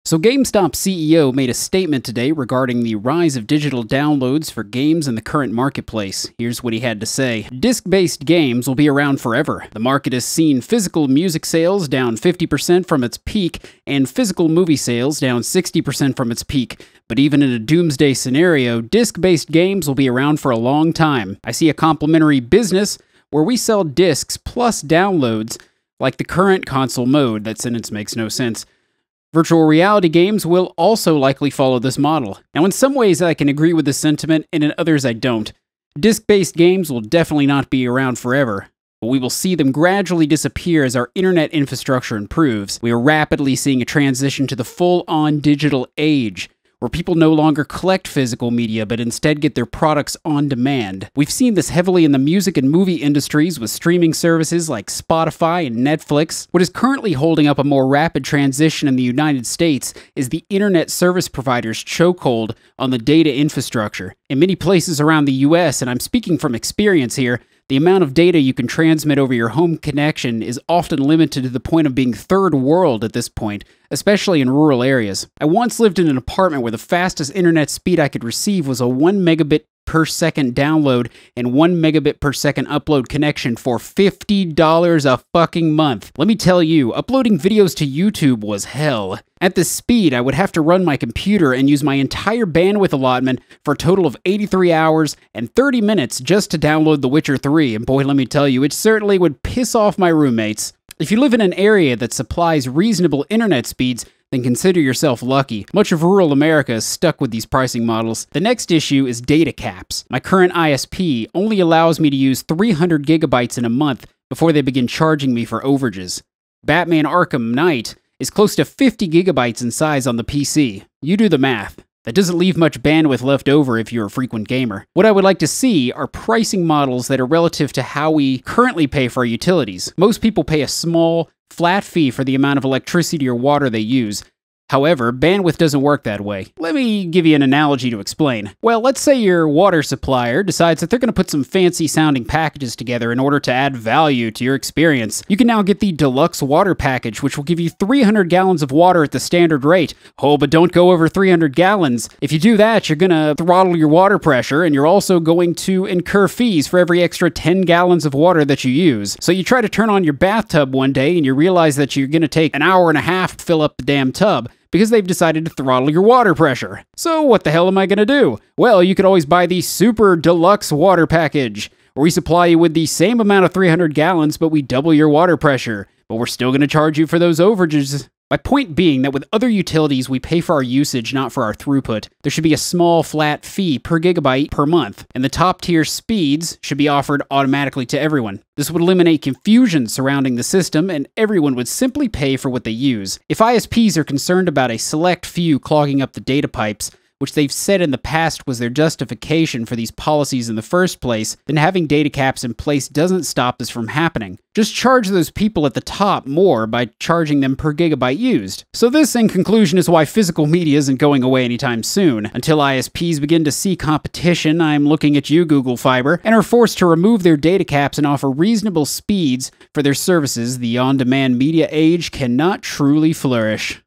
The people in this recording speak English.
So GameStop CEO made a statement today regarding the rise of digital downloads for games in the current marketplace. Here's what he had to say. Disc-based games will be around forever. The market has seen physical music sales down 50% from its peak and physical movie sales down 60% from its peak. But even in a doomsday scenario, disc-based games will be around for a long time. I see a complementary business where we sell discs plus downloads like the current console mode. That sentence makes no sense. Virtual reality games will also likely follow this model. Now, in some ways I can agree with this sentiment, and in others I don't. Disc-based games will definitely not be around forever, but we will see them gradually disappear as our internet infrastructure improves. We are rapidly seeing a transition to the full-on digital age, where people no longer collect physical media, but instead get their products on demand. We've seen this heavily in the music and movie industries with streaming services like Spotify and Netflix. What is currently holding up a more rapid transition in the United States is the internet service providers' chokehold on the data infrastructure. In many places around the US, and I'm speaking from experience here, the amount of data you can transmit over your home connection is often limited to the point of being third world at this point, especially in rural areas. I once lived in an apartment where the fastest internet speed I could receive was a 1 megabit per second download and 1 megabit per second upload connection for $50 a fucking month. Let me tell you, uploading videos to YouTube was hell. At this speed, I would have to run my computer and use my entire bandwidth allotment for a total of 83 hours and 30 minutes just to download The Witcher 3, and boy, let me tell you, it certainly would piss off my roommates. If you live in an area that supplies reasonable internet speeds, then consider yourself lucky. Much of rural America is stuck with these pricing models. The next issue is data caps. My current ISP only allows me to use 300 gigabytes in a month before they begin charging me for overages. Batman Arkham Knight is close to 50 gigabytes in size on the PC. You do the math. That doesn't leave much bandwidth left over if you're a frequent gamer. What I would like to see are pricing models that are relative to how we currently pay for our utilities. Most people pay a small, flat fee for the amount of electricity or water they use. However, bandwidth doesn't work that way. Let me give you an analogy to explain. Well, let's say your water supplier decides that they're going to put some fancy-sounding packages together in order to add value to your experience. You can now get the deluxe water package, which will give you 300 gallons of water at the standard rate. Oh, but don't go over 300 gallons. If you do that, you're going to throttle your water pressure, and you're also going to incur fees for every extra 10 gallons of water that you use. So you try to turn on your bathtub one day, and you realize that you're going to take an hour and a half to fill up the damn tub, because they've decided to throttle your water pressure. So what the hell am I going to do? Well, you could always buy the Super Deluxe Water Package, where we supply you with the same amount of 300 gallons, but we double your water pressure. But we're still going to charge you for those overages. My point being that with other utilities, we pay for our usage, not for our throughput. There should be a small flat fee per gigabyte per month, and the top tier speeds should be offered automatically to everyone. This would eliminate confusion surrounding the system, and everyone would simply pay for what they use. If ISPs are concerned about a select few clogging up the data pipes, which they've said in the past was their justification for these policies in the first place, then having data caps in place doesn't stop this from happening. Just charge those people at the top more by charging them per gigabyte used. So this, in conclusion, is why physical media isn't going away anytime soon. Until ISPs begin to see competition, I'm looking at you, Google Fiber, and are forced to remove their data caps and offer reasonable speeds for their services, the on-demand media age cannot truly flourish.